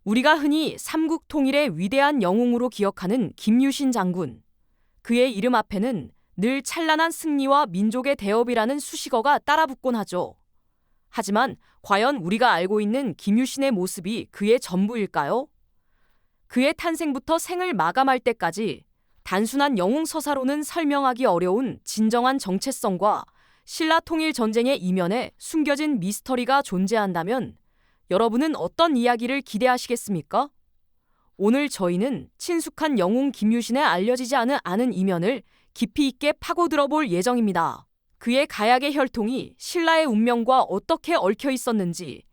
우리가 흔히 삼국 통일의 위대한 영웅으로 기억하는 김유신 장군. 그의 이름 앞에는 늘 찬란한 승리와 민족의 대업이라는 수식어가 따라붙곤 하죠. 하지만 과연 우리가 알고 있는 김유신의 모습이 그의 전부일까요? 그의 탄생부터 생을 마감할 때까지 단순한 영웅 서사로는 설명하기 어려운 진정한 정체성과 신라 통일 전쟁의 이면에 숨겨진 미스터리가 존재한다면 여러분은 어떤 이야기를 기대하시겠습니까? 오늘 저희는 친숙한 영웅 김유신의 알려지지 않은 이면을 깊이 있게 파고들어 볼 예정입니다. 그의 가약의 혈통이 신라의 운명과 어떻게 얽혀 있었는지,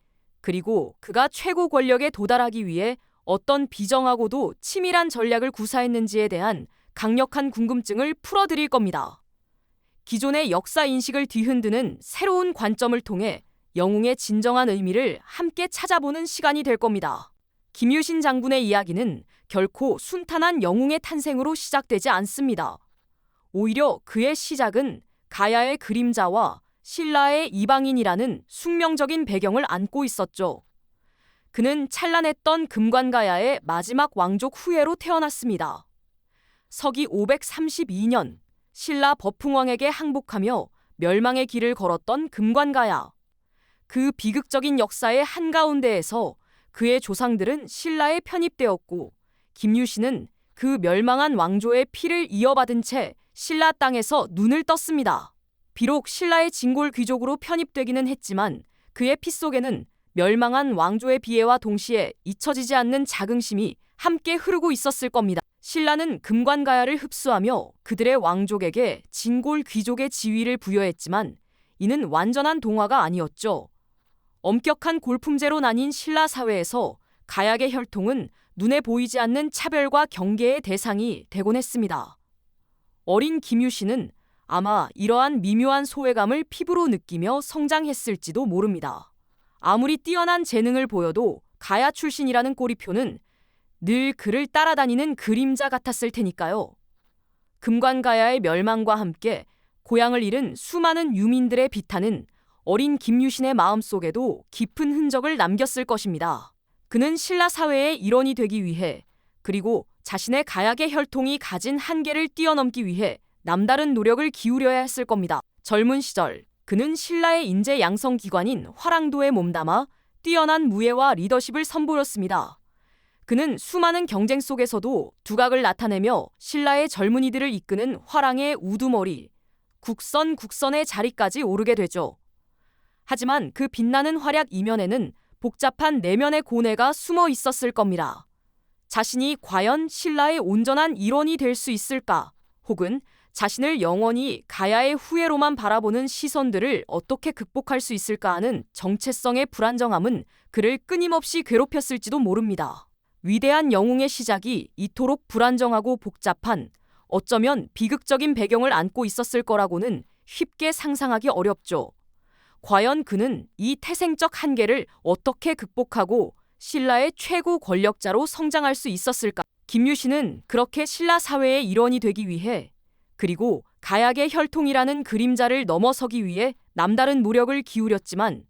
그리고 그가 최고 권력에 도달하기 위해 어떤 비정하고도 치밀한 전략을 구사했는지에 대한 강력한 궁금증을 풀어드릴 겁니다. 기존의 역사 인식을 뒤흔드는 새로운 관점을 통해 영웅의 진정한 의미를 함께 찾아보는 시간이 될 겁니다. 김유신 장군의 이야기는 결코 순탄한 영웅의 탄생으로 시작되지 않습니다. 오히려 그의 시작은 가야의 그림자와 신라의 이방인이라는 숙명적인 배경을 안고 있었죠. 그는 찬란했던 금관가야의 마지막 왕족 후예로 태어났습니다. 서기 532년 신라 버풍왕에게 항복하며 멸망의 길을 걸었던 금관가야. 그 비극적인 역사의 한가운데에서 그의 조상들은 신라에 편입되었고 김유신은 그 멸망한 왕조의 피를 이어받은 채 신라 땅에서 눈을 떴습니다. 비록 신라의 진골 귀족으로 편입되기는 했지만 그의 피 속에는 멸망한 왕조의 비애와 동시에 잊혀지지 않는 자긍심이 함께 흐르고 있었을 겁니다. 신라는 금관가야를 흡수하며 그들의 왕족에게 진골 귀족의 지위를 부여했지만 이는 완전한 동화가 아니었죠. 엄격한 골품제로 나뉜 신라 사회에서 가약의 혈통은 눈에 보이지 않는 차별과 경계의 대상이 되곤 했습니다. 어린 김유신은 아마 이러한 미묘한 소외감을 피부로 느끼며 성장했을지도 모릅니다. 아무리 뛰어난 재능을 보여도 가야 출신이라는 꼬리표는 늘 그를 따라다니는 그림자 같았을 테니까요. 금관가야의 멸망과 함께 고향을 잃은 수많은 유민들의 비탄은 어린 김유신의 마음속에도 깊은 흔적을 남겼을 것입니다. 그는 신라 사회의 일원이 되기 위해, 그리고 자신의 가약의 혈통이 가진 한계를 뛰어넘기 위해 남다른 노력을 기울여야 했을 겁니다. 젊은 시절 그는 신라의 인재 양성 기관인 화랑도에 몸담아 뛰어난 무예와 리더십을 선보였습니다. 그는 수많은 경쟁 속에서도 두각을 나타내며 신라의 젊은이들을 이끄는 화랑의 우두머리, 국선의 자리까지 오르게 되죠. 하지만 그 빛나는 활약 이면에는 복잡한 내면의 고뇌가 숨어 있었을 겁니다. 자신이 과연 신라의 온전한 일원이 될 수 있을까? 혹은 자신을 영원히 가야의 후예로만 바라보는 시선들을 어떻게 극복할 수 있을까 하는 정체성의 불안정함은 그를 끊임없이 괴롭혔을지도 모릅니다. 위대한 영웅의 시작이 이토록 불안정하고 복잡한, 어쩌면 비극적인 배경을 안고 있었을 거라고는 쉽게 상상하기 어렵죠. 과연 그는 이 태생적 한계를 어떻게 극복하고 신라의 최고 권력자로 성장할 수 있었을까? 김유신은 그렇게 신라 사회의 일원이 되기 위해, 그리고 가약의 혈통이라는 그림자를 넘어서기 위해 남다른 노력을 기울였지만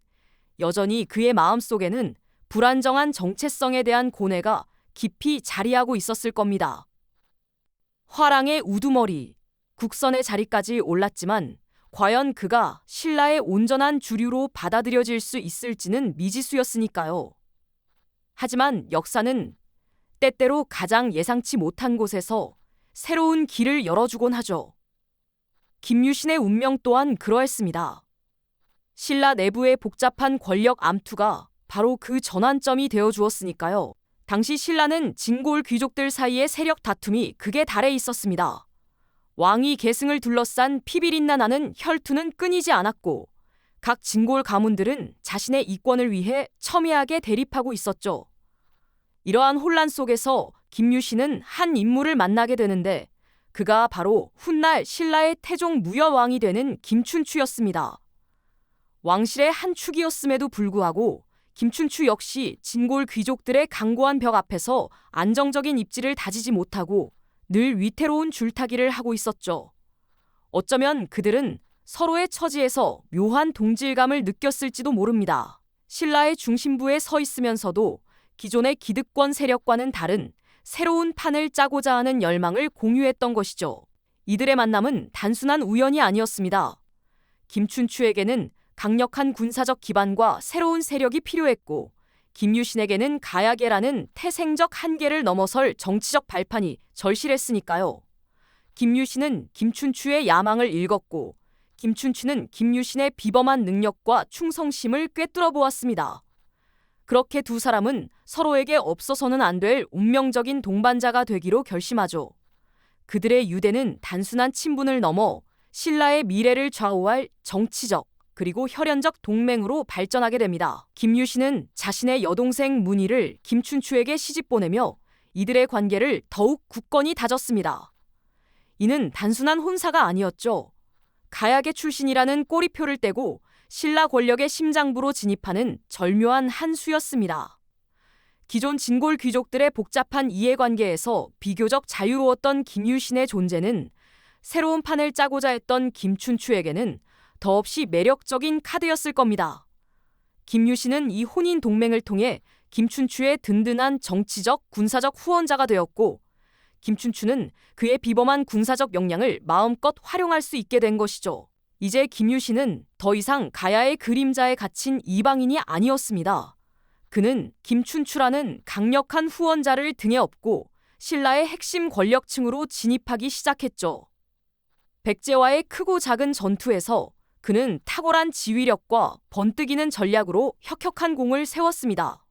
여전히 그의 마음속에는 불안정한 정체성에 대한 고뇌가 깊이 자리하고 있었을 겁니다. 화랑의 우두머리, 국선의 자리까지 올랐지만 과연 그가 신라의 온전한 주류로 받아들여질 수 있을지는 미지수였으니까요. 하지만 역사는 때때로 가장 예상치 못한 곳에서 새로운 길을 열어주곤 하죠. 김유신의 운명 또한 그러했습니다. 신라 내부의 복잡한 권력 암투가 바로 그 전환점이 되어주었으니까요. 당시 신라는 진골 귀족들 사이의 세력 다툼이 극에 달해 있었습니다. 왕위 계승을 둘러싼 피비린내 나는 혈투는 끊이지 않았고 각 진골 가문들은 자신의 이권을 위해 첨예하게 대립하고 있었죠. 이러한 혼란 속에서 김유신은 한 인물을 만나게 되는데 그가 바로 훗날 신라의 태종 무여왕이 되는 김춘추였습니다. 왕실의 한 축이었음에도 불구하고 김춘추 역시 진골 귀족들의 강고한 벽 앞에서 안정적인 입지를 다지지 못하고 늘 위태로운 줄타기를 하고 있었죠. 어쩌면 그들은 서로의 처지에서 묘한 동질감을 느꼈을지도 모릅니다. 신라의 중심부에 서 있으면서도 기존의 기득권 세력과는 다른 새로운 판을 짜고자 하는 열망을 공유했던 것이죠. 이들의 만남은 단순한 우연이 아니었습니다. 김춘추에게는 강력한 군사적 기반과 새로운 세력이 필요했고, 김유신에게는 가야계라는 태생적 한계를 넘어설 정치적 발판이 절실했으니까요. 김유신은 김춘추의 야망을 읽었고, 김춘추는 김유신의 비범한 능력과 충성심을 꿰뚫어 보았습니다. 그렇게 두 사람은 서로에게 없어서는 안 될 운명적인 동반자가 되기로 결심하죠. 그들의 유대는 단순한 친분을 넘어 신라의 미래를 좌우할 정치적 그리고 혈연적 동맹으로 발전하게 됩니다. 김유신은 자신의 여동생 문희를 김춘추에게 시집 보내며 이들의 관계를 더욱 굳건히 다졌습니다. 이는 단순한 혼사가 아니었죠. 가야계 출신이라는 꼬리표를 떼고 신라 권력의 심장부로 진입하는 절묘한 한 수였습니다. 기존 진골 귀족들의 복잡한 이해관계에서 비교적 자유로웠던 김유신의 존재는 새로운 판을 짜고자 했던 김춘추에게는 더없이 매력적인 카드였을 겁니다. 김유신은 이 혼인 동맹을 통해 김춘추의 든든한 정치적, 군사적 후원자가 되었고, 김춘추는 그의 비범한 군사적 역량을 마음껏 활용할 수 있게 된 것이죠. 이제 김유신은 더 이상 가야의 그림자에 갇힌 이방인이 아니었습니다. 그는 김춘추라는 강력한 후원자를 등에 업고 신라의 핵심 권력층으로 진입하기 시작했죠. 백제와의 크고 작은 전투에서 그는 탁월한 지휘력과 번뜩이는 전략으로 혁혁한 공을 세웠습니다.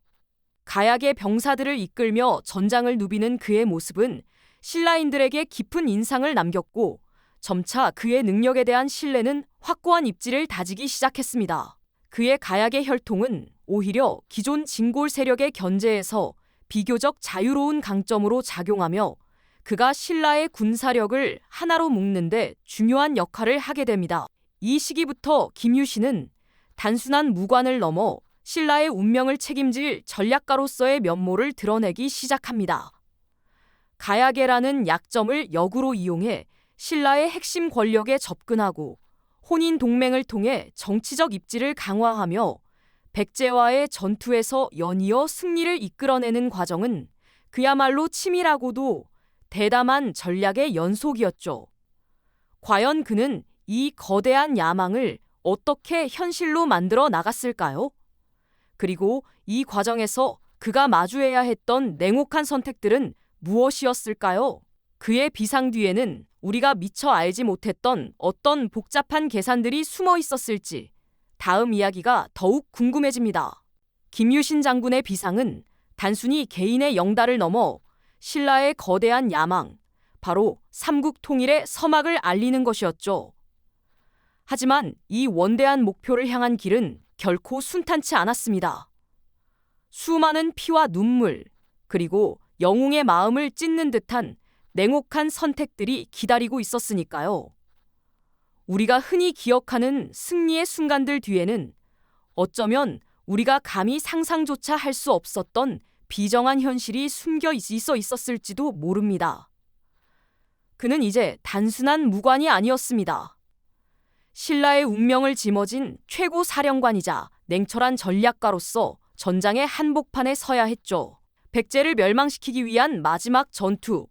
가야계 병사들을 이끌며 전장을 누비는 그의 모습은 신라인들에게 깊은 인상을 남겼고, 점차 그의 능력에 대한 신뢰는 확고한 입지를 다지기 시작했습니다. 그의 가야계 혈통은 오히려 기존 진골 세력의 견제에서 비교적 자유로운 강점으로 작용하며 그가 신라의 군사력을 하나로 묶는 데 중요한 역할을 하게 됩니다. 이 시기부터 김유신은 단순한 무관을 넘어 신라의 운명을 책임질 전략가로서의 면모를 드러내기 시작합니다. 가야계라는 약점을 역으로 이용해 신라의 핵심 권력에 접근하고 혼인 동맹을 통해 정치적 입지를 강화하며 백제와의 전투에서 연이어 승리를 이끌어내는 과정은 그야말로 치밀하고도 대담한 전략의 연속이었죠. 과연 그는 이 거대한 야망을 어떻게 현실로 만들어 나갔을까요? 그리고 이 과정에서 그가 마주해야 했던 냉혹한 선택들은 무엇이었을까요? 그의 비상 뒤에는 우리가 미처 알지 못했던 어떤 복잡한 계산들이 숨어 있었을지 다음 이야기가 더욱 궁금해집니다. 김유신 장군의 비상은 단순히 개인의 영달을 넘어 신라의 거대한 야망, 바로 삼국 통일의 서막을 알리는 것이었죠. 하지만 이 원대한 목표를 향한 길은 결코 순탄치 않았습니다. 수많은 피와 눈물, 그리고 영웅의 마음을 찢는 듯한 냉혹한 선택들이 기다리고 있었으니까요. 우리가 흔히 기억하는 승리의 순간들 뒤에는 어쩌면 우리가 감히 상상조차 할 수 없었던 비정한 현실이 숨겨 있었을지도 모릅니다. 그는 이제 단순한 무관이 아니었습니다. 신라의 운명을 짊어진 최고 사령관이자 냉철한 전략가로서 전장의 한복판에 서야 했죠. 백제를 멸망시키기 위한 마지막 전투,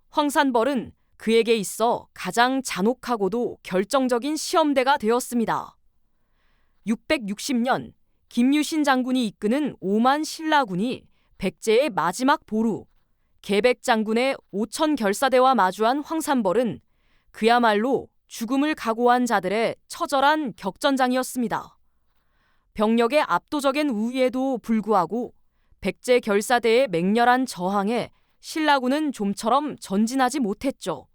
황산벌은 그에게 있어 가장 잔혹하고도 결정적인 시험대가 되었습니다. 660년 김유신 장군이 이끄는 5만 신라군이 백제의 마지막 보루, 계백 장군의 5천 결사대와 마주한 황산벌은 그야말로 죽음을 각오한 자들의 처절한 격전장이었습니다. 병력의 압도적인 우위에도 불구하고 백제 결사대의 맹렬한 저항에 신라군은 좀처럼 전진하지 못했죠.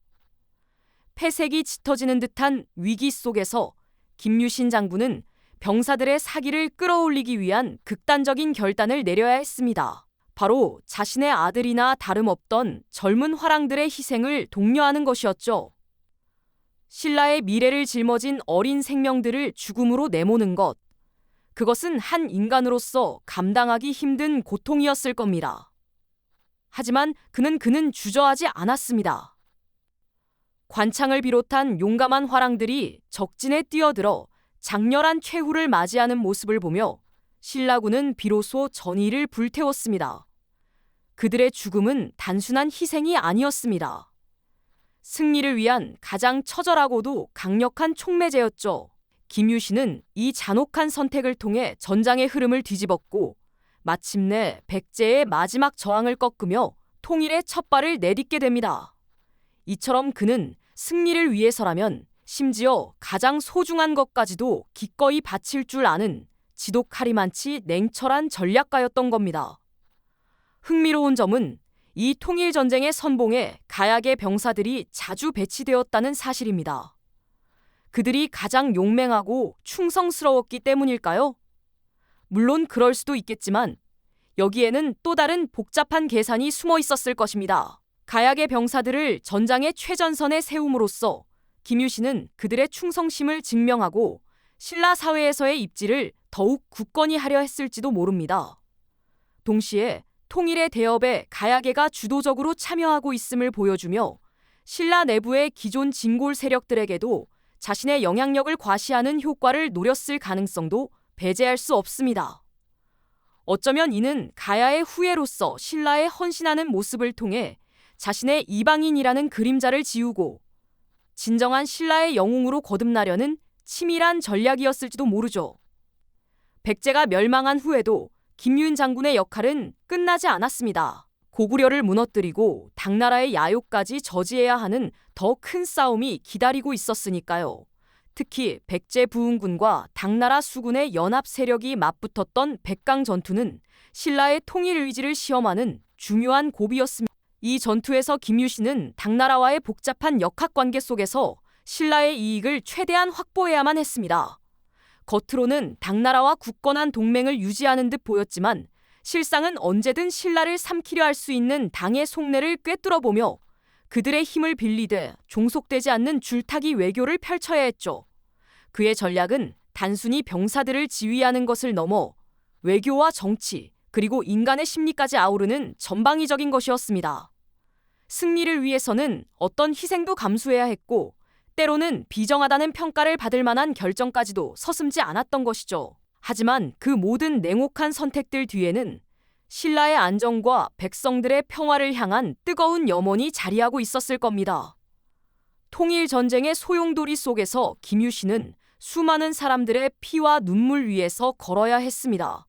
패색이 짙어지는 듯한 위기 속에서 김유신 장군은 병사들의 사기를 끌어올리기 위한 극단적인 결단을 내려야 했습니다. 바로 자신의 아들이나 다름없던 젊은 화랑들의 희생을 독려하는 것이었죠. 신라의 미래를 짊어진 어린 생명들을 죽음으로 내모는 것, 그것은 한 인간으로서 감당하기 힘든 고통이었을 겁니다. 하지만 그는 주저하지 않았습니다. 관창을 비롯한 용감한 화랑들이 적진에 뛰어들어 장렬한 최후를 맞이하는 모습을 보며 신라군은 비로소 전의를 불태웠습니다. 그들의 죽음은 단순한 희생이 아니었습니다. 승리를 위한 가장 처절하고도 강력한 촉매제였죠. 김유신은 이 잔혹한 선택을 통해 전장의 흐름을 뒤집었고 마침내 백제의 마지막 저항을 꺾으며 통일의 첫 발을 내딛게 됩니다. 이처럼 그는 승리를 위해서라면 심지어 가장 소중한 것까지도 기꺼이 바칠 줄 아는 지독하리만치 냉철한 전략가였던 겁니다. 흥미로운 점은 이 통일전쟁의 선봉에 가야계 병사들이 자주 배치되었다는 사실입니다. 그들이 가장 용맹하고 충성스러웠기 때문일까요? 물론 그럴 수도 있겠지만 여기에는 또 다른 복잡한 계산이 숨어 있었을 것입니다. 가야계 병사들을 전장의 최전선에 세움으로써 김유신은 그들의 충성심을 증명하고 신라 사회에서의 입지를 더욱 굳건히 하려 했을지도 모릅니다. 동시에 통일의 대업에 가야계가 주도적으로 참여하고 있음을 보여주며 신라 내부의 기존 진골 세력들에게도 자신의 영향력을 과시하는 효과를 노렸을 가능성도 배제할 수 없습니다. 어쩌면 이는 가야의 후예로서 신라에 헌신하는 모습을 통해 자신의 이방인이라는 그림자를 지우고 진정한 신라의 영웅으로 거듭나려는 치밀한 전략이었을지도 모르죠. 백제가 멸망한 후에도 김유인 장군의 역할은 끝나지 않았습니다. 고구려를 무너뜨리고 당나라의 야욕까지 저지해야 하는 더 큰 싸움이 기다리고 있었으니까요. 특히 백제 부흥군과 당나라 수군의 연합 세력이 맞붙었던 백강 전투는 신라의 통일 의지를 시험하는 중요한 고비였습니다. 이 전투에서 김유신은 당나라와의 복잡한 역학관계 속에서 신라의 이익을 최대한 확보해야만 했습니다. 겉으로는 당나라와 굳건한 동맹을 유지하는 듯 보였지만 실상은 언제든 신라를 삼키려 할 수 있는 당의 속내를 꿰뚫어보며 그들의 힘을 빌리되 종속되지 않는 줄타기 외교를 펼쳐야 했죠. 그의 전략은 단순히 병사들을 지휘하는 것을 넘어 외교와 정치, 그리고 인간의 심리까지 아우르는 전방위적인 것이었습니다. 승리를 위해서는 어떤 희생도 감수해야 했고 때로는 비정하다는 평가를 받을 만한 결정까지도 서슴지 않았던 것이죠. 하지만 그 모든 냉혹한 선택들 뒤에는 신라의 안정과 백성들의 평화를 향한 뜨거운 염원이 자리하고 있었을 겁니다. 통일전쟁의 소용돌이 속에서 김유신은 수많은 사람들의 피와 눈물 위에서 걸어야 했습니다.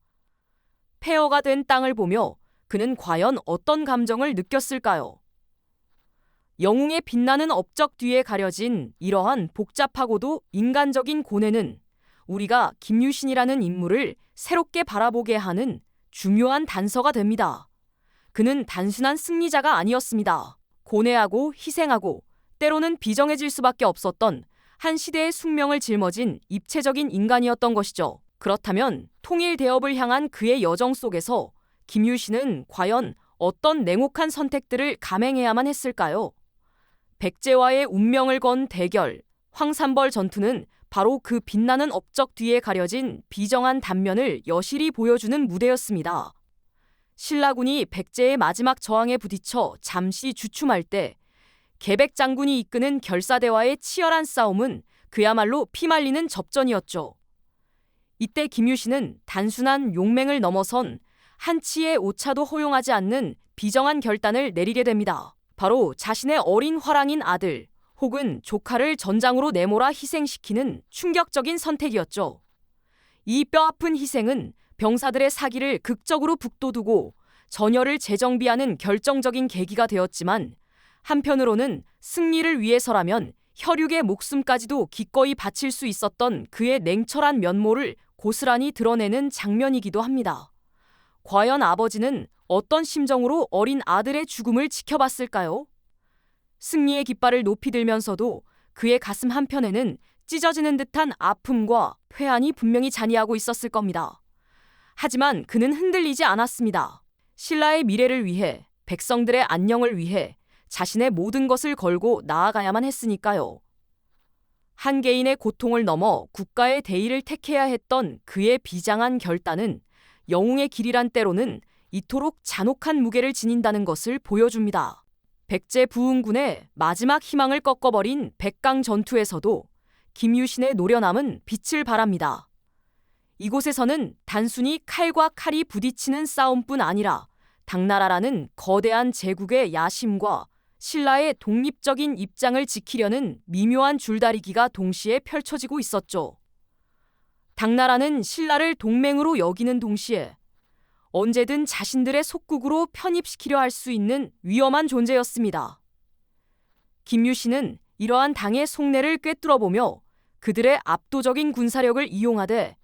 폐허가 된 땅을 보며 그는 과연 어떤 감정을 느꼈을까요? 영웅의 빛나는 업적 뒤에 가려진 이러한 복잡하고도 인간적인 고뇌는 우리가 김유신이라는 인물을 새롭게 바라보게 하는 중요한 단서가 됩니다. 그는 단순한 승리자가 아니었습니다. 고뇌하고 희생하고 때로는 비정해질 수밖에 없었던 한 시대의 숙명을 짊어진 입체적인 인간이었던 것이죠. 그렇다면 통일 대업을 향한 그의 여정 속에서 김유신은 과연 어떤 냉혹한 선택들을 감행해야만 했을까요? 백제와의 운명을 건 대결, 황산벌 전투는 바로 그 빛나는 업적 뒤에 가려진 비정한 단면을 여실히 보여주는 무대였습니다. 신라군이 백제의 마지막 저항에 부딪혀 잠시 주춤할 때 계백 장군이 이끄는 결사대와의 치열한 싸움은 그야말로 피말리는 접전이었죠. 이때 김유신은 단순한 용맹을 넘어선 한치의 오차도 허용하지 않는 비정한 결단을 내리게 됩니다. 바로 자신의 어린 화랑인 아들 혹은 조카를 전장으로 내몰아 희생시키는 충격적인 선택이었죠. 이 뼈아픈 희생은 병사들의 사기를 극적으로 북돋우고 전열을 재정비하는 결정적인 계기가 되었지만 한편으로는 승리를 위해서라면 혈육의 목숨까지도 기꺼이 바칠 수 있었던 그의 냉철한 면모를 고스란히 드러내는 장면이기도 합니다. 과연 아버지는 어떤 심정으로 어린 아들의 죽음을 지켜봤을까요? 승리의 깃발을 높이 들면서도 그의 가슴 한편에는 찢어지는 듯한 아픔과 회한이 분명히 자리하고 있었을 겁니다. 하지만 그는 흔들리지 않았습니다. 신라의 미래를 위해, 백성들의 안녕을 위해 자신의 모든 것을 걸고 나아가야만 했으니까요. 한 개인의 고통을 넘어 국가의 대의를 택해야 했던 그의 비장한 결단은 영웅의 길이란 때로는 이토록 잔혹한 무게를 지닌다는 것을 보여줍니다. 백제 부흥군의 마지막 희망을 꺾어버린 백강 전투에서도 김유신의 노련함은 빛을 발합니다. 이곳에서는 단순히 칼과 칼이 부딪히는 싸움뿐 아니라 당나라라는 거대한 제국의 야심과 신라의 독립적인 입장을 지키려는 미묘한 줄다리기가 동시에 펼쳐지고 있었죠. 당나라는 신라를 동맹으로 여기는 동시에 언제든 자신들의 속국으로 편입시키려 할 수 있는 위험한 존재였습니다. 김유신은 이러한 당의 속내를 꿰뚫어보며 그들의 압도적인 군사력을 이용하되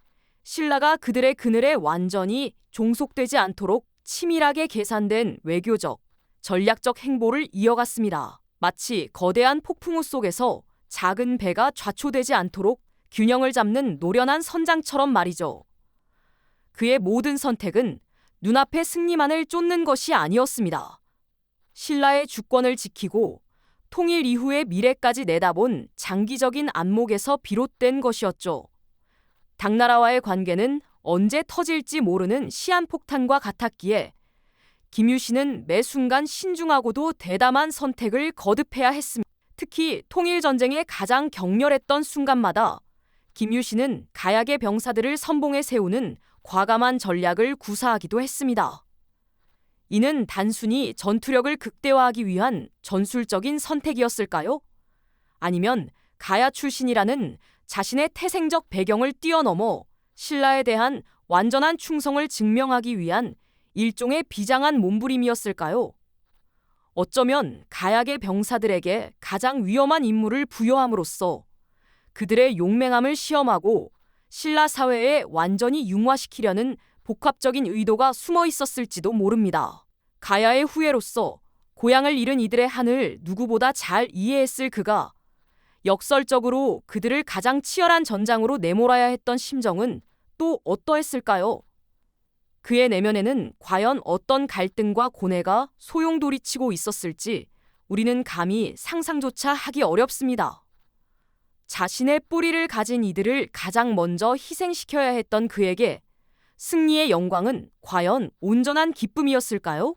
신라가 그들의 그늘에 완전히 종속되지 않도록 치밀하게 계산된 외교적, 전략적 행보를 이어갔습니다. 마치 거대한 폭풍우 속에서 작은 배가 좌초되지 않도록 균형을 잡는 노련한 선장처럼 말이죠. 그의 모든 선택은 눈앞의 승리만을 쫓는 것이 아니었습니다. 신라의 주권을 지키고 통일 이후의 미래까지 내다본 장기적인 안목에서 비롯된 것이었죠. 당나라와의 관계는 언제 터질지 모르는 시한폭탄과 같았기에 김유신은 매 순간 신중하고도 대담한 선택을 거듭해야 했습니다. 특히 통일전쟁의 가장 격렬했던 순간마다 김유신은 가약의 병사들을 선봉에 세우는 과감한 전략을 구사하기도 했습니다. 이는 단순히 전투력을 극대화하기 위한 전술적인 선택이었을까요? 아니면 가야 출신이라는 자신의 태생적 배경을 뛰어넘어 신라에 대한 완전한 충성을 증명하기 위한 일종의 비장한 몸부림이었을까요? 어쩌면 가약의 병사들에게 가장 위험한 임무를 부여함으로써 그들의 용맹함을 시험하고 신라 사회에 완전히 융화시키려는 복합적인 의도가 숨어 있었을지도 모릅니다. 가야의 후예로서 고향을 잃은 이들의 한을 누구보다 잘 이해했을 그가 역설적으로 그들을 가장 치열한 전장으로 내몰아야 했던 심정은 또 어떠했을까요? 그의 내면에는 과연 어떤 갈등과 고뇌가 소용돌이치고 있었을지 우리는 감히 상상조차 하기 어렵습니다. 자신의 뿌리를 가진 이들을 가장 먼저 희생시켜야 했던 그에게 승리의 영광은 과연 온전한 기쁨이었을까요?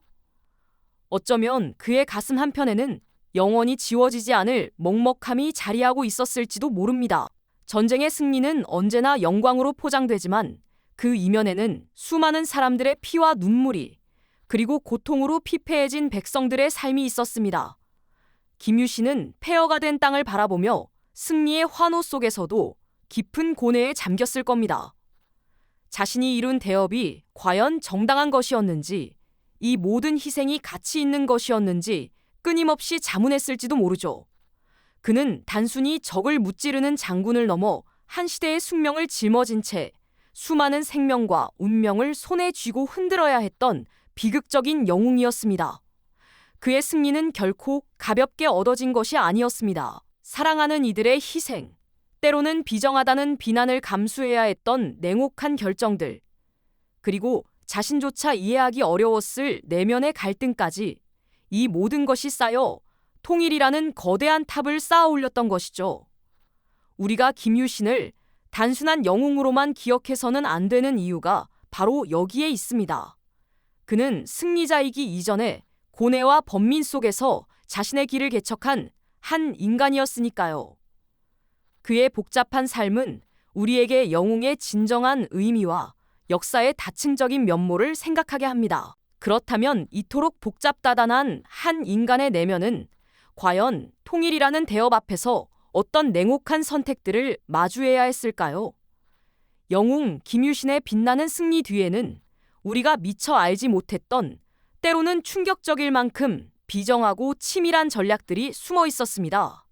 어쩌면 그의 가슴 한편에는 영원히 지워지지 않을 먹먹함이 자리하고 있었을지도 모릅니다. 전쟁의 승리는 언제나 영광으로 포장되지만 그 이면에는 수많은 사람들의 피와 눈물이 그리고 고통으로 피폐해진 백성들의 삶이 있었습니다. 김유신은 폐허가 된 땅을 바라보며 승리의 환호 속에서도 깊은 고뇌에 잠겼을 겁니다. 자신이 이룬 대업이 과연 정당한 것이었는지, 이 모든 희생이 가치 있는 것이었는지 끊임없이 자문했을지도 모르죠. 그는 단순히 적을 무찌르는 장군을 넘어 한 시대의 숙명을 짊어진 채 수많은 생명과 운명을 손에 쥐고 흔들어야 했던 비극적인 영웅이었습니다. 그의 승리는 결코 가볍게 얻어진 것이 아니었습니다. 사랑하는 이들의 희생, 때로는 비정하다는 비난을 감수해야 했던 냉혹한 결정들, 그리고 자신조차 이해하기 어려웠을 내면의 갈등까지 이 모든 것이 쌓여 통일이라는 거대한 탑을 쌓아 올렸던 것이죠. 우리가 김유신을 단순한 영웅으로만 기억해서는 안 되는 이유가 바로 여기에 있습니다. 그는 승리자이기 이전에 고뇌와 번민 속에서 자신의 길을 개척한 한 인간이었으니까요. 그의 복잡한 삶은 우리에게 영웅의 진정한 의미와 역사의 다층적인 면모를 생각하게 합니다. 그렇다면 이토록 복잡다단한 한 인간의 내면은 과연 통일이라는 대업 앞에서 어떤 냉혹한 선택들을 마주해야 했을까요? 영웅 김유신의 빛나는 승리 뒤에는 우리가 미처 알지 못했던 때로는 충격적일 만큼 비정하고 치밀한 전략들이 숨어 있었습니다.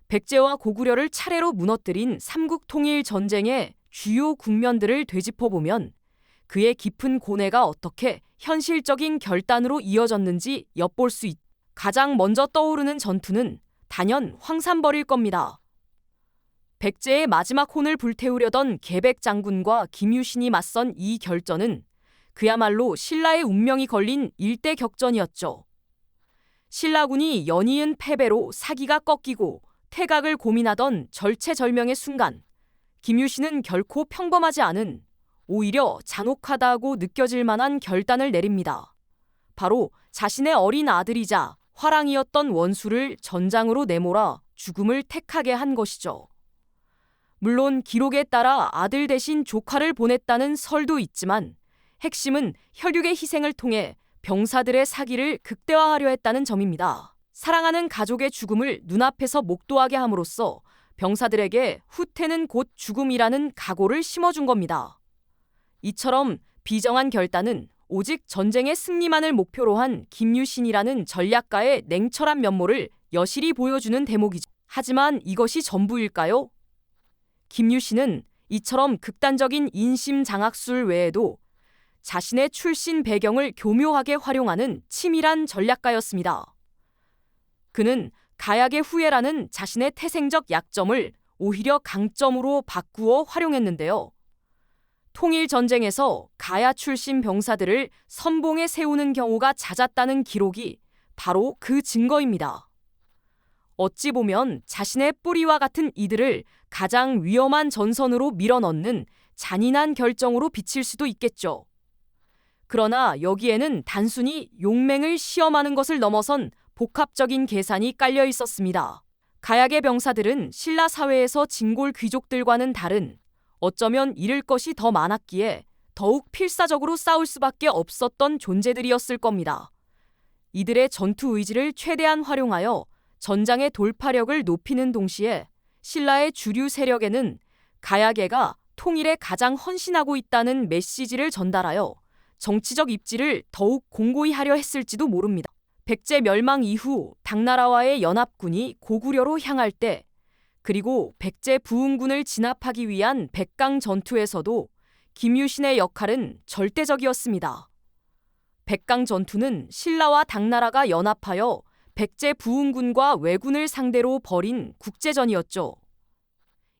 백제와 고구려를 차례로 무너뜨린 삼국통일 전쟁의 주요 국면들을 되짚어보면 그의 깊은 고뇌가 어떻게 현실적인 결단으로 이어졌는지 엿볼 수 있다. 가장 먼저 떠오르는 전투는 단연 황산벌일 겁니다. 백제의 마지막 혼을 불태우려던 계백 장군과 김유신이 맞선 이 결전은 그야말로 신라의 운명이 걸린 일대 격전이었죠. 신라군이 연이은 패배로 사기가 꺾이고 퇴각을 고민하던 절체절명의 순간, 김유신은 결코 평범하지 않은, 오히려 잔혹하다고 느껴질 만한 결단을 내립니다. 바로 자신의 어린 아들이자 화랑이었던 원수를 전장으로 내몰아 죽음을 택하게 한 것이죠. 물론 기록에 따라 아들 대신 조카를 보냈다는 설도 있지만 핵심은 혈육의 희생을 통해 병사들의 사기를 극대화하려 했다는 점입니다. 사랑하는 가족의 죽음을 눈앞에서 목도하게 함으로써 병사들에게 후퇴는 곧 죽음이라는 각오를 심어준 겁니다. 이처럼 비정한 결단은 오직 전쟁의 승리만을 목표로 한 김유신이라는 전략가의 냉철한 면모를 여실히 보여주는 대목이죠. 하지만 이것이 전부일까요? 김유신은 이처럼 극단적인 인심 장악술 외에도 자신의 출신 배경을 교묘하게 활용하는 치밀한 전략가였습니다. 그는 가약의 후예라는 자신의 태생적 약점을 오히려 강점으로 바꾸어 활용했는데요. 통일전쟁에서 가야 출신 병사들을 선봉에 세우는 경우가 잦았다는 기록이 바로 그 증거입니다. 어찌 보면 자신의 뿌리와 같은 이들을 가장 위험한 전선으로 밀어넣는 잔인한 결정으로 비칠 수도 있겠죠. 그러나 여기에는 단순히 용맹을 시험하는 것을 넘어선 복합적인 계산이 깔려 있었습니다. 가약의 병사들은 신라 사회에서 진골 귀족들과는 다른, 어쩌면 잃을 것이 더 많았기에 더욱 필사적으로 싸울 수밖에 없었던 존재들이었을 겁니다. 이들의 전투 의지를 최대한 활용하여 전장의 돌파력을 높이는 동시에 신라의 주류 세력에는 가야계가 통일에 가장 헌신하고 있다는 메시지를 전달하여 정치적 입지를 더욱 공고히 하려 했을지도 모릅니다. 백제 멸망 이후 당나라와의 연합군이 고구려로 향할 때, 그리고 백제 부흥군을 진압하기 위한 백강 전투에서도 김유신의 역할은 절대적이었습니다. 백강 전투는 신라와 당나라가 연합하여 백제 부흥군과 왜군을 상대로 벌인 국제전이었죠.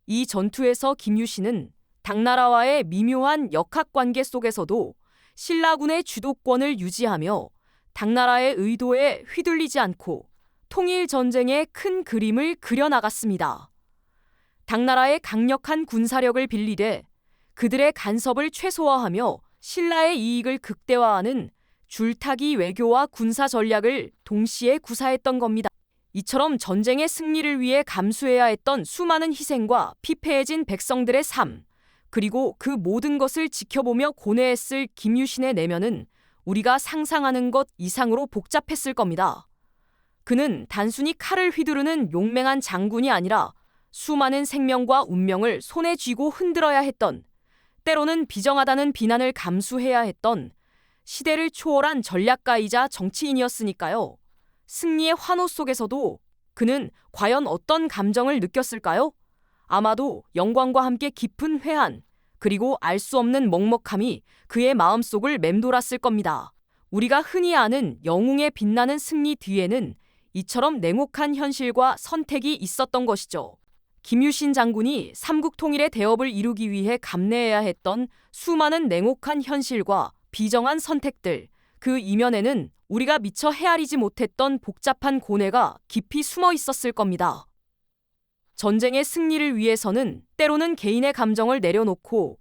이 전투에서 김유신은 당나라와의 미묘한 역학관계 속에서도 신라군의 주도권을 유지하며 당나라의 의도에 휘둘리지 않고 통일전쟁의 큰 그림을 그려나갔습니다. 당나라의 강력한 군사력을 빌리되 그들의 간섭을 최소화하며 신라의 이익을 극대화하는 줄타기 외교와 군사 전략을 동시에 구사했던 겁니다. 이처럼 전쟁의 승리를 위해 감수해야 했던 수많은 희생과 피폐해진 백성들의 삶, 그리고 그 모든 것을 지켜보며 고뇌했을 김유신의 내면은 우리가 상상하는 것 이상으로 복잡했을 겁니다. 그는 단순히 칼을 휘두르는 용맹한 장군이 아니라 수많은 생명과 운명을 손에 쥐고 흔들어야 했던, 때로는 비정하다는 비난을 감수해야 했던 시대를 초월한 전략가이자 정치인이었으니까요. 승리의 환호 속에서도 그는 과연 어떤 감정을 느꼈을까요? 아마도 영광과 함께 깊은 회한, 그리고 알 수 없는 먹먹함이 그의 마음속을 맴돌았을 겁니다. 우리가 흔히 아는 영웅의 빛나는 승리 뒤에는 이처럼 냉혹한 현실과 선택이 있었던 것이죠. 김유신 장군이 삼국 통일의 대업을 이루기 위해 감내해야 했던 수많은 냉혹한 현실과 비정한 선택들, 그 이면에는 우리가 미처 헤아리지 못했던 복잡한 고뇌가 깊이 숨어 있었을 겁니다. 전쟁의 승리를 위해서는 때로는 개인의 감정을 내려놓고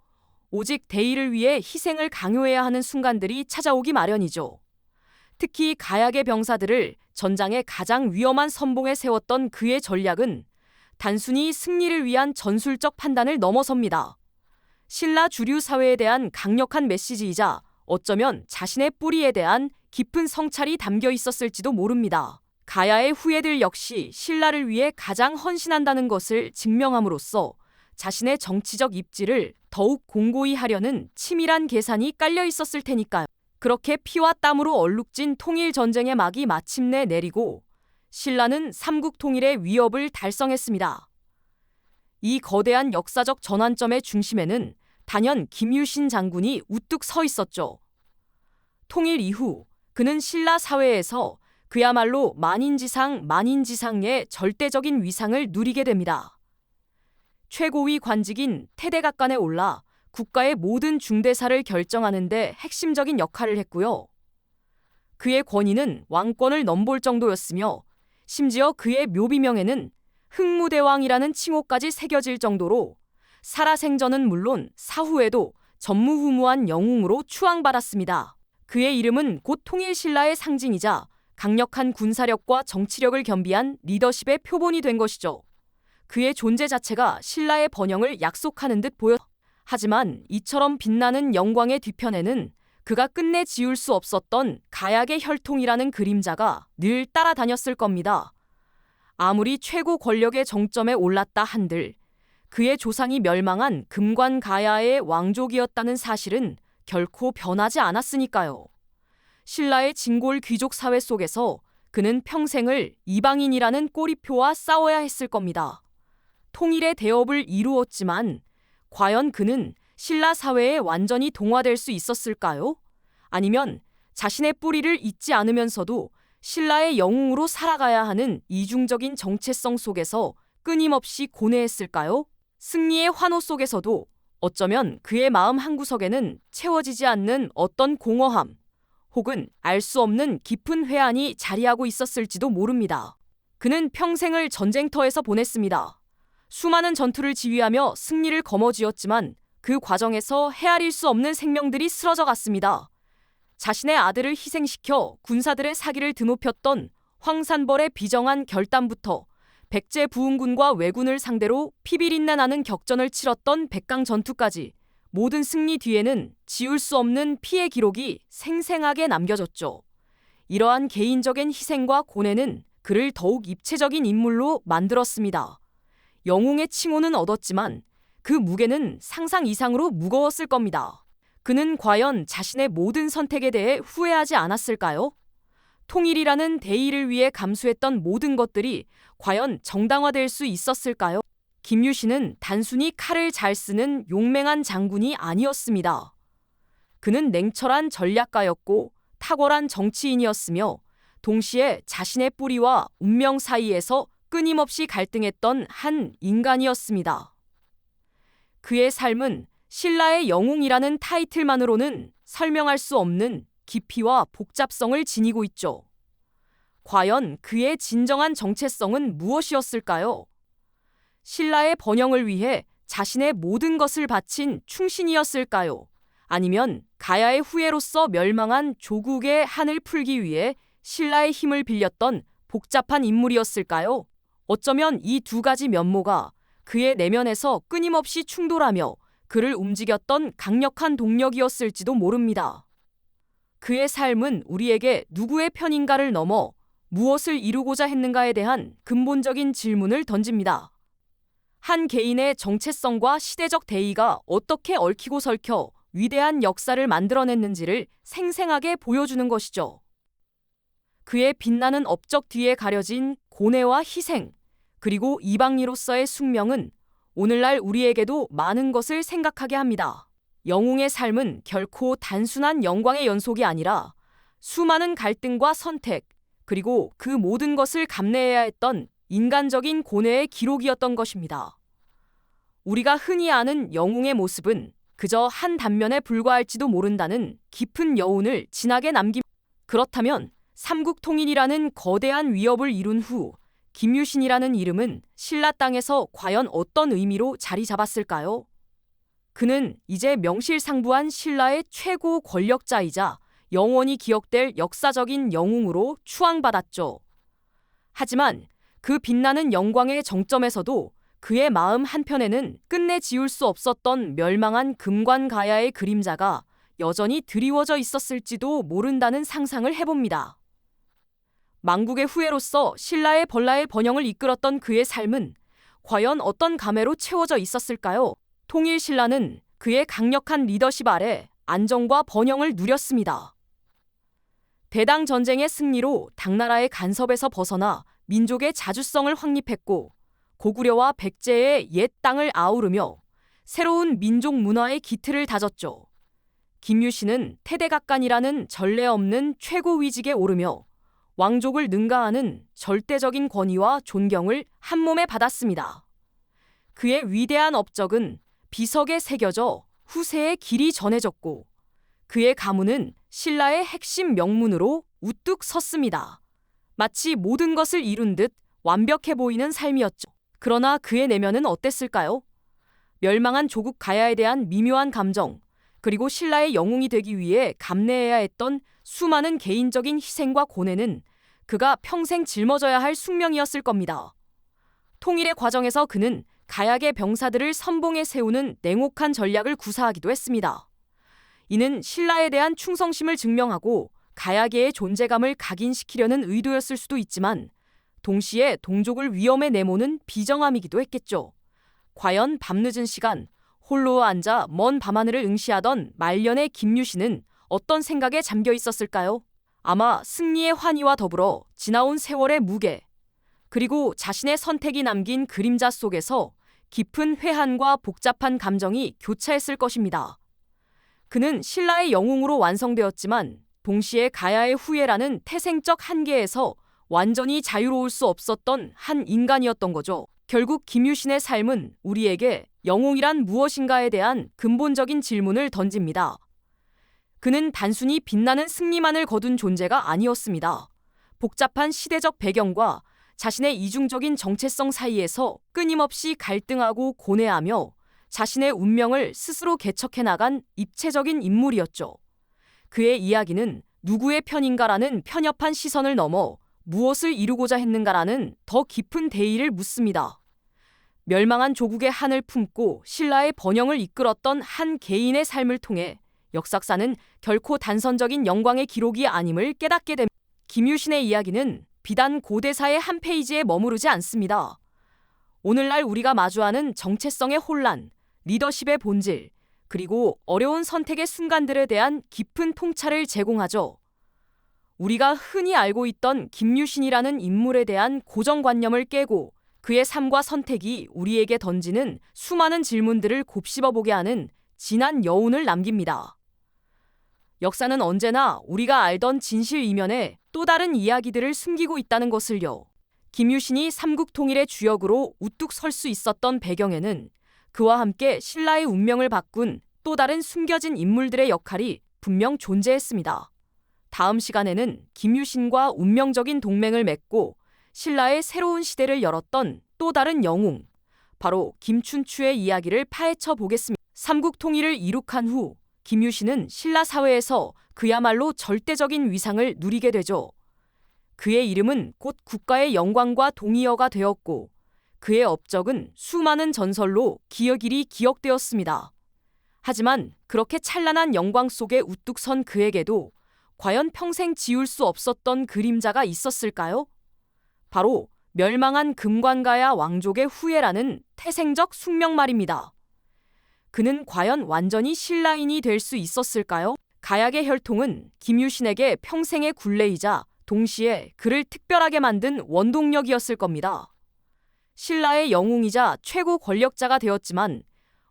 오직 대의를 위해 희생을 강요해야 하는 순간들이 찾아오기 마련이죠. 특히 가약의 병사들을 전장의 가장 위험한 선봉에 세웠던 그의 전략은 단순히 승리를 위한 전술적 판단을 넘어섭니다. 신라 주류 사회에 대한 강력한 메시지이자 어쩌면 자신의 뿌리에 대한 깊은 성찰이 담겨 있었을지도 모릅니다. 가야의 후예들 역시 신라를 위해 가장 헌신한다는 것을 증명함으로써 자신의 정치적 입지를 더욱 공고히 하려는 치밀한 계산이 깔려 있었을 테니까요. 그렇게 피와 땀으로 얼룩진 통일전쟁의 막이 마침내 내리고 신라는 삼국 통일의 위협을 달성했습니다. 이 거대한 역사적 전환점의 중심에는 단연 김유신 장군이 우뚝 서 있었죠. 통일 이후 그는 신라 사회에서 그야말로 만인지상의 절대적인 위상을 누리게 됩니다. 최고위 관직인 태대각관에 올라 국가의 모든 중대사를 결정하는 데 핵심적인 역할을 했고요. 그의 권위는 왕권을 넘볼 정도였으며 심지어 그의 묘비명에는 흑무대왕이라는 칭호까지 새겨질 정도로 살아생전은 물론 사후에도 전무후무한 영웅으로 추앙받았습니다. 그의 이름은 곧 통일신라의 상징이자 강력한 군사력과 정치력을 겸비한 리더십의 표본이 된 것이죠. 그의 존재 자체가 신라의 번영을 약속하는 듯 보였. 하지만 이처럼 빛나는 영광의 뒤편에는 그가 끝내 지울 수 없었던 가약의 혈통이라는 그림자가 늘 따라다녔을 겁니다. 아무리 최고 권력의 정점에 올랐다 한들 그의 조상이 멸망한 금관 가야의 왕족이었다는 사실은 결코 변하지 않았으니까요. 신라의 진골 귀족 사회 속에서 그는 평생을 이방인이라는 꼬리표와 싸워야 했을 겁니다. 통일의 대업을 이루었지만 과연 그는 신라 사회에 완전히 동화될 수 있었을까요? 아니면 자신의 뿌리를 잊지 않으면서도 신라의 영웅으로 살아가야 하는 이중적인 정체성 속에서 끊임없이 고뇌했을까요? 승리의 환호 속에서도 어쩌면 그의 마음 한구석에는 채워지지 않는 어떤 공허함 혹은 알 수 없는 깊은 회한이 자리하고 있었을지도 모릅니다. 그는 평생을 전쟁터에서 보냈습니다. 수많은 전투를 지휘하며 승리를 거머쥐었지만 그 과정에서 헤아릴 수 없는 생명들이 쓰러져 갔습니다. 자신의 아들을 희생시켜 군사들의 사기를 드높였던 황산벌의 비정한 결단부터 백제부흥군과 왜군을 상대로 피비린내 나는 격전을 치렀던 백강 전투까지 모든 승리 뒤에는 지울 수 없는 피해 기록이 생생하게 남겨졌죠. 이러한 개인적인 희생과 고뇌는 그를 더욱 입체적인 인물로 만들었습니다. 영웅의 칭호는 얻었지만 그 무게는 상상 이상으로 무거웠을 겁니다. 그는 과연 자신의 모든 선택에 대해 후회하지 않았을까요? 통일이라는 대의를 위해 감수했던 모든 것들이 과연 정당화될 수 있었을까요? 김유신은 단순히 칼을 잘 쓰는 용맹한 장군이 아니었습니다. 그는 냉철한 전략가였고 탁월한 정치인이었으며 동시에 자신의 뿌리와 운명 사이에서 끊임없이 갈등했던 한 인간이었습니다. 그의 삶은 신라의 영웅이라는 타이틀만으로는 설명할 수 없는 깊이와 복잡성을 지니고 있죠. 과연 그의 진정한 정체성은 무엇이었을까요? 신라의 번영을 위해 자신의 모든 것을 바친 충신이었을까요? 아니면 가야의 후예로서 멸망한 조국의 한을 풀기 위해 신라의 힘을 빌렸던 복잡한 인물이었을까요? 어쩌면 이 두 가지 면모가 그의 내면에서 끊임없이 충돌하며 그를 움직였던 강력한 동력이었을지도 모릅니다. 그의 삶은 우리에게 누구의 편인가를 넘어 무엇을 이루고자 했는가에 대한 근본적인 질문을 던집니다. 한 개인의 정체성과 시대적 대의가 어떻게 얽히고 설켜 위대한 역사를 만들어냈는지를 생생하게 보여주는 것이죠. 그의 빛나는 업적 뒤에 가려진 고뇌와 희생, 그리고 이방인으로서의 숙명은 오늘날 우리에게도 많은 것을 생각하게 합니다. 영웅의 삶은 결코 단순한 영광의 연속이 아니라 수많은 갈등과 선택, 그리고 그 모든 것을 감내해야 했던 인간적인 고뇌의 기록이었던 것입니다. 우리가 흔히 아는 영웅의 모습은 그저 한 단면에 불과할지도 모른다는 깊은 여운을 진하게 남깁니다. 그렇다면 삼국통일이라는 거대한 위협을 이룬 후 김유신이라는 이름은 신라 땅에서 과연 어떤 의미로 자리 잡았을까요? 그는 이제 명실상부한 신라의 최고 권력자이자 영원히 기억될 역사적인 영웅으로 추앙받았죠. 하지만 그 빛나는 영광의 정점에서도 그의 마음 한편에는 끝내 지울 수 없었던 멸망한 금관가야의 그림자가 여전히 드리워져 있었을지도 모른다는 상상을 해봅니다. 망국의 후예로서 신라의 벌라의 번영을 이끌었던 그의 삶은 과연 어떤 감회로 채워져 있었을까요? 통일 신라는 그의 강력한 리더십 아래 안정과 번영을 누렸습니다. 대당 전쟁의 승리로 당나라의 간섭에서 벗어나 민족의 자주성을 확립했고 고구려와 백제의 옛 땅을 아우르며 새로운 민족 문화의 기틀을 다졌죠. 김유신은 태대각간이라는 전례 없는 최고위직에 오르며 왕족을 능가하는 절대적인 권위와 존경을 한몸에 받았습니다. 그의 위대한 업적은 비석에 새겨져 후세에 길이 전해졌고 그의 가문은 신라의 핵심 명문으로 우뚝 섰습니다. 마치 모든 것을 이룬 듯 완벽해 보이는 삶이었죠. 그러나 그의 내면은 어땠을까요? 멸망한 조국 가야에 대한 미묘한 감정, 그리고 신라의 영웅이 되기 위해 감내해야 했던 수많은 개인적인 희생과 고뇌는 그가 평생 짊어져야 할 숙명이었을 겁니다. 통일의 과정에서 그는 가야계 병사들을 선봉에 세우는 냉혹한 전략을 구사하기도 했습니다. 이는 신라에 대한 충성심을 증명하고 가야계의 존재감을 각인시키려는 의도였을 수도 있지만 동시에 동족을 위험에 내모는 비정함이기도 했겠죠. 과연 밤늦은 시간 홀로 앉아 먼 밤하늘을 응시하던 말년의 김유신은 어떤 생각에 잠겨 있었을까요? 아마 승리의 환희와 더불어 지나온 세월의 무게, 그리고 자신의 선택이 남긴 그림자 속에서 깊은 회한과 복잡한 감정이 교차했을 것입니다. 그는 신라의 영웅으로 완성되었지만 동시에 가야의 후예라는 태생적 한계에서 완전히 자유로울 수 없었던 한 인간이었던 거죠. 결국 김유신의 삶은 우리에게 영웅이란 무엇인가에 대한 근본적인 질문을 던집니다. 그는 단순히 빛나는 승리만을 거둔 존재가 아니었습니다. 복잡한 시대적 배경과 자신의 이중적인 정체성 사이에서 끊임없이 갈등하고 고뇌하며 자신의 운명을 스스로 개척해 나간 입체적인 인물이었죠. 그의 이야기는 누구의 편인가라는 편협한 시선을 넘어 무엇을 이루고자 했는가라는 더 깊은 대의를 묻습니다. 멸망한 조국의 한을 품고 신라의 번영을 이끌었던 한 개인의 삶을 통해 역사사는 결코 단선적인 영광의 기록이 아님을 깨닫게 됩니다. 김유신의 이야기는 비단 고대사의 한 페이지에 머무르지 않습니다. 오늘날 우리가 마주하는 정체성의 혼란, 리더십의 본질, 그리고 어려운 선택의 순간들에 대한 깊은 통찰을 제공하죠. 우리가 흔히 알고 있던 김유신이라는 인물에 대한 고정관념을 깨고 그의 삶과 선택이 우리에게 던지는 수많은 질문들을 곱씹어보게 하는 진한 여운을 남깁니다. 역사는 언제나 우리가 알던 진실 이면에 또 다른 이야기들을 숨기고 있다는 것을요. 김유신이 삼국통일의 주역으로 우뚝 설 수 있었던 배경에는 그와 함께 신라의 운명을 바꾼 또 다른 숨겨진 인물들의 역할이 분명 존재했습니다. 다음 시간에는 김유신과 운명적인 동맹을 맺고 신라의 새로운 시대를 열었던 또 다른 영웅, 바로 김춘추의 이야기를 파헤쳐 보겠습니다. 삼국통일을 이룩한 후 김유신은 신라 사회에서 그야말로 절대적인 위상을 누리게 되죠. 그의 이름은 곧 국가의 영광과 동의어가 되었고 그의 업적은 수많은 전설로 기억일이 기억되었습니다. 하지만 그렇게 찬란한 영광 속에 우뚝 선 그에게도 과연 평생 지울 수 없었던 그림자가 있었을까요? 바로 멸망한 금관가야 왕족의 후예라는 태생적 숙명 말입니다. 그는 과연 완전히 신라인이 될 수 있었을까요? 가야의 혈통은 김유신에게 평생의 굴레이자 동시에 그를 특별하게 만든 원동력이었을 겁니다. 신라의 영웅이자 최고 권력자가 되었지만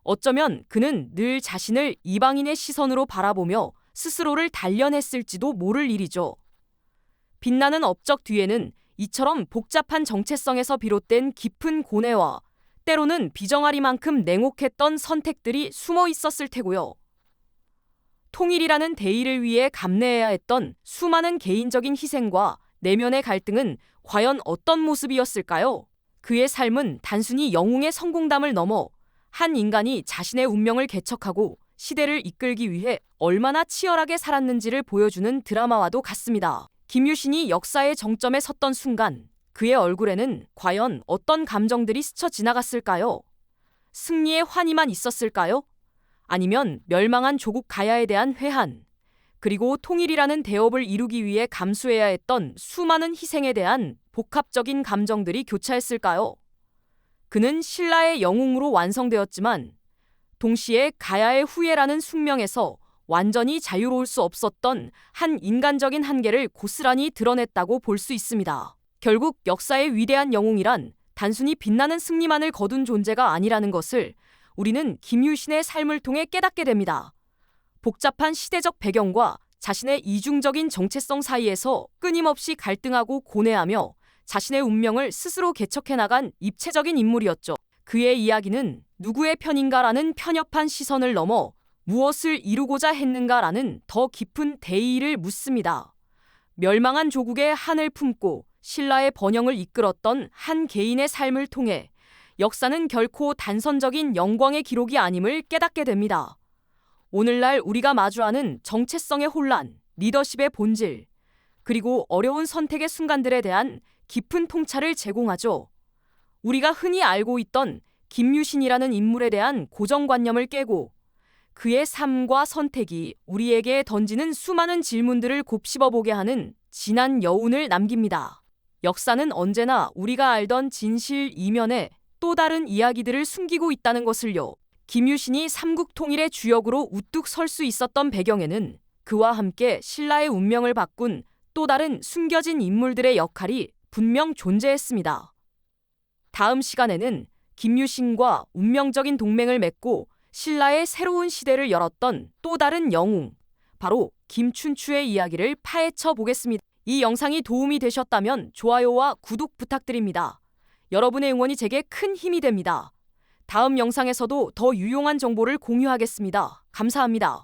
어쩌면 그는 늘 자신을 이방인의 시선으로 바라보며 스스로를 단련했을지도 모를 일이죠. 빛나는 업적 뒤에는 이처럼 복잡한 정체성에서 비롯된 깊은 고뇌와 때로는 비정아리만큼 냉혹했던 선택들이 숨어 있었을 테고요. 통일이라는 대의를 위해 감내해야 했던 수많은 개인적인 희생과 내면의 갈등은 과연 어떤 모습이었을까요? 그의 삶은 단순히 영웅의 성공담을 넘어 한 인간이 자신의 운명을 개척하고 시대를 이끌기 위해 얼마나 치열하게 살았는지를 보여주는 드라마와도 같습니다. 김유신이 역사의 정점에 섰던 순간 그의 얼굴에는 과연 어떤 감정들이 스쳐 지나갔을까요? 승리의 환희만 있었을까요? 아니면 멸망한 조국 가야에 대한 회한, 그리고 통일이라는 대업을 이루기 위해 감수해야 했던 수많은 희생에 대한 복합적인 감정들이 교차했을까요? 그는 신라의 영웅으로 완성되었지만 동시에 가야의 후예라는 숙명에서 완전히 자유로울 수 없었던 한 인간적인 한계를 고스란히 드러냈다고 볼 수 있습니다. 결국 역사의 위대한 영웅이란 단순히 빛나는 승리만을 거둔 존재가 아니라는 것을 우리는 김유신의 삶을 통해 깨닫게 됩니다. 복잡한 시대적 배경과 자신의 이중적인 정체성 사이에서 끊임없이 갈등하고 고뇌하며 자신의 운명을 스스로 개척해 나간 입체적인 인물이었죠. 그의 이야기는 누구의 편인가라는 편협한 시선을 넘어 무엇을 이루고자 했는가라는 더 깊은 대의를 묻습니다. 멸망한 조국의 한을 품고 신라의 번영을 이끌었던 한 개인의 삶을 통해 역사는 결코 단선적인 영광의 기록이 아님을 깨닫게 됩니다. 오늘날 우리가 마주하는 정체성의 혼란, 리더십의 본질, 그리고 어려운 선택의 순간들에 대한 깊은 통찰을 제공하죠. 우리가 흔히 알고 있던 김유신이라는 인물에 대한 고정관념을 깨고 그의 삶과 선택이 우리에게 던지는 수많은 질문들을 곱씹어보게 하는 진한 여운을 남깁니다. 역사는 언제나 우리가 알던 진실 이면에 또 다른 이야기들을 숨기고 있다는 것을요. 김유신이 삼국통일의 주역으로 우뚝 설 수 있었던 배경에는 그와 함께 신라의 운명을 바꾼 또 다른 숨겨진 인물들의 역할이 분명 존재했습니다. 다음 시간에는 김유신과 운명적인 동맹을 맺고 신라의 새로운 시대를 열었던 또 다른 영웅, 바로 김춘추의 이야기를 파헤쳐 보겠습니다. 이 영상이 도움이 되셨다면 좋아요와 구독 부탁드립니다. 여러분의 응원이 제게 큰 힘이 됩니다. 다음 영상에서도 더 유용한 정보를 공유하겠습니다. 감사합니다.